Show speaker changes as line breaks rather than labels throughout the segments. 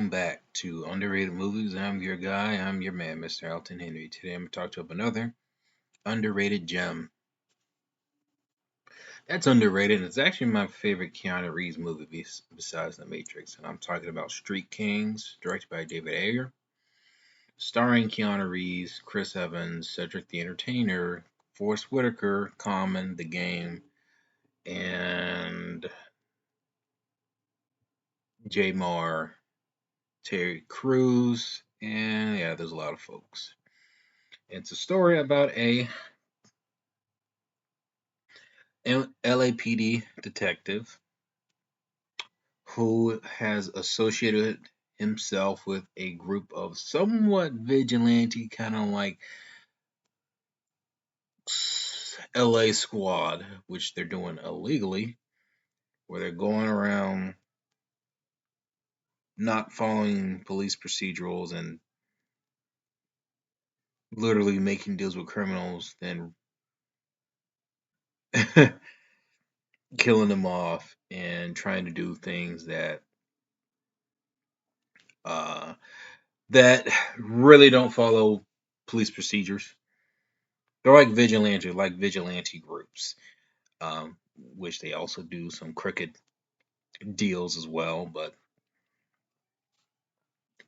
welcome back to Underrated Movies. I'm your guy, I'm your man, Mr. Elton Henry. Today I'm going to talk to you about another underrated gem. That's underrated, and it's actually my favorite Keanu Reeves movie besides The Matrix. And I'm talking about Street Kings, directed by David Ayer, starring Keanu Reeves, Chris Evans, Cedric the Entertainer, Forrest Whitaker, Common, The Game, and J. Marr, Terry Crews, and yeah, there's a lot of folks. It's a story about a LAPD detective who has associated himself with a group of somewhat vigilante, kind of like LA Squad, which they're doing illegally, where they're going around not following police procedurals and literally making deals with criminals, then killing them off and trying to do things uh, that really don't follow police procedures. They're like vigilante groups, which they also do some crooked deals as well. But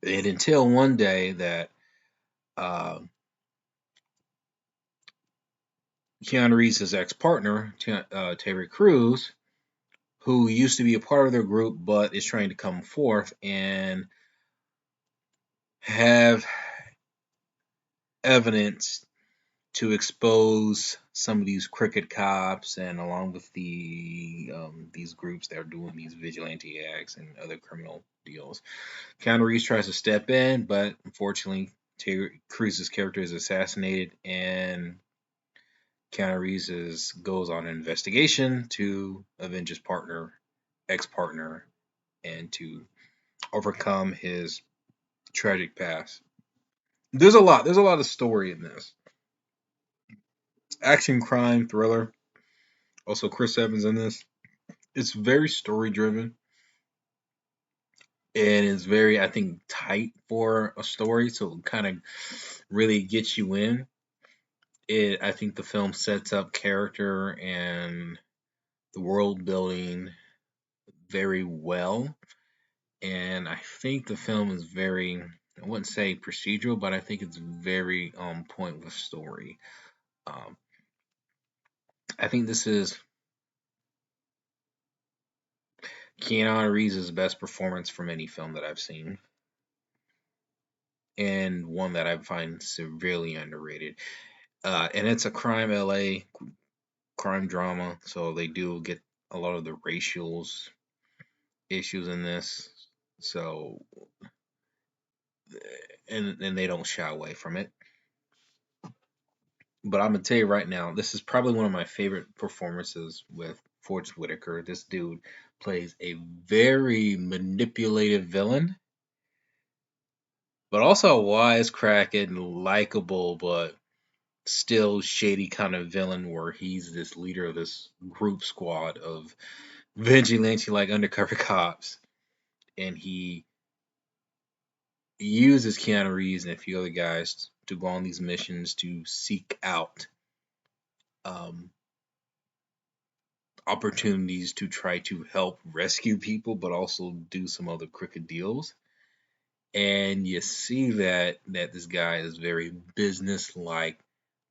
it until one day that uh, Keanu Reeves' ex-partner, Terry Crews, who used to be a part of their group but is trying to come forth and have evidence to expose some of these crooked cops and along with these groups that are doing these vigilante acts and other criminal deals. Keanu Reeves tries to step in, but unfortunately, Terry Crews' character is assassinated, and Keanu Reeves goes on an investigation to avenge his ex-partner, and to overcome his tragic past. There's a lot. There's a lot of story in this. Action, crime, thriller. Also, Chris Evans in this. It's very story driven and it's very, I think, tight for a story, so it kind of really gets you in. I think the film sets up character and the world building very well, and I think the film is very, I wouldn't say procedural, but I think it's very on point with story. Um, I think this is Keanu Reeves' best performance from any film that I've seen, and one that I find severely underrated. And it's a crime LA crime drama, so they do get a lot of the racial issues in this. So, and they don't shy away from it. But I'm gonna tell you right now, this is probably one of my favorite performances with Forrest Whitaker. This dude plays a very manipulative villain, but also a wisecracking, likable, but still shady kind of villain where he's this leader of this group squad of vigilante like undercover cops, and he uses Keanu Reeves and a few other guys to go on these missions to seek out um, opportunities to try to help rescue people, but also do some other crooked deals. And you see that this guy is very business like,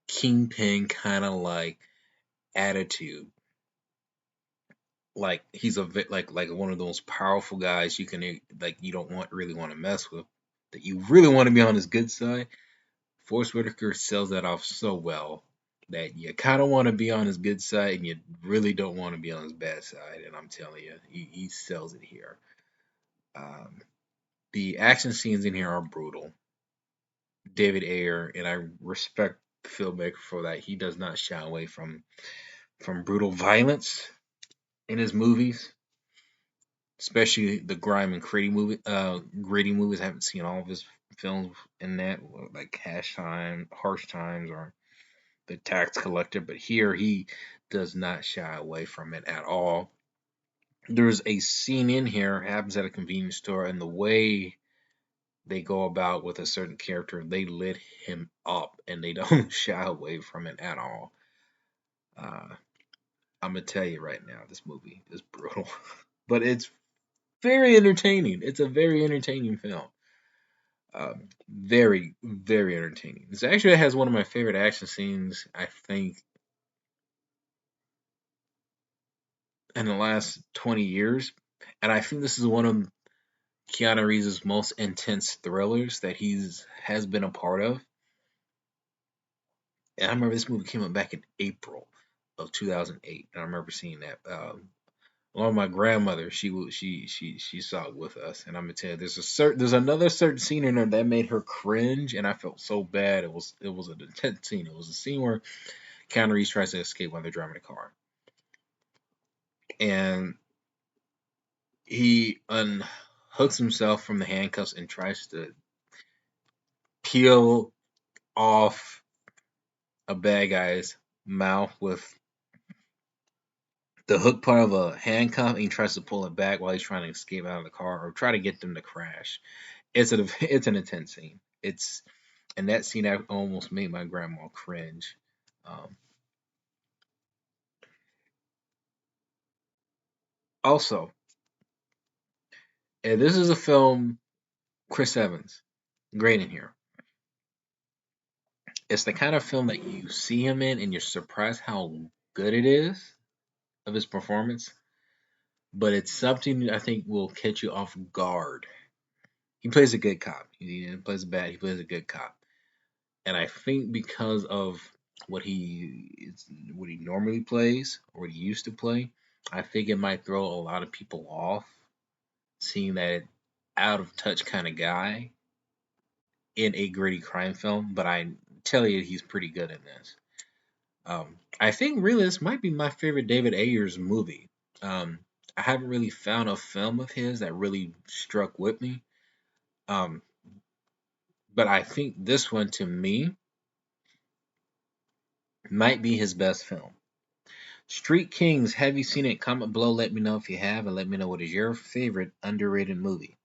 kingpin kind of like attitude. Like he's like one of those powerful guys you can like you don't really want to mess with. That you really want to be on his good side. Forrest Whitaker sells that off so well that you kind of want to be on his good side and you really don't want to be on his bad side. And I'm telling you, he sells it here. Um, the action scenes in here are brutal. David Ayer, and I respect the filmmaker for that. He does not shy away from brutal violence in his movies, especially the grime and gritty movies. I haven't seen all of his films in that, like Harsh Times, or The Tax Collector. But here he does not shy away from it at all. There's a scene in here happens at a convenience store, and the way they go about with a certain character, they lit him up and they don't shy away from it at all. Uh, I'm gonna tell you right now, this movie is brutal, but it's very entertaining. It's a very entertaining film. Very, very entertaining. It actually has one of my favorite action scenes, I think, in the last 20 years. And I think this is one of Keanu Reeves' most intense thrillers that he's has been a part of. And I remember this movie came out back in April of 2008, and I remember seeing that. Along with my grandmother, she saw it with us, and I'm gonna tell you, there's another certain scene in there that made her cringe, and I felt so bad. It was an intense scene. It was a scene where Keanu Reeves tries to escape while they're driving a car, and he unhooks himself from the handcuffs and tries to peel off a bad guy's mouth with the hook part of a handcuff, and he tries to pull it back while he's trying to escape out of the car or try to get them to crash. It's an intense scene. It's and that scene almost made my grandma cringe. Um, Also, and this is a film. Chris Evans, great in here. It's the kind of film that you see him in, and you're surprised how good it is of his performance. But it's something I think will catch you off guard. He plays a good cop. He plays a bad. He plays a good cop. And I think because of what he normally plays or what he used to play, I think it might throw a lot of people off seeing that out of touch kind of guy in a gritty crime film. But I tell you, he's pretty good in this. I think really this might be my favorite David Ayers movie. Um, I haven't really found a film of his that really struck with me. Um, but I think this one to me might be his best film. Street Kings, have you seen it? Comment below, let me know if you have, and let me know what is your favorite underrated movie.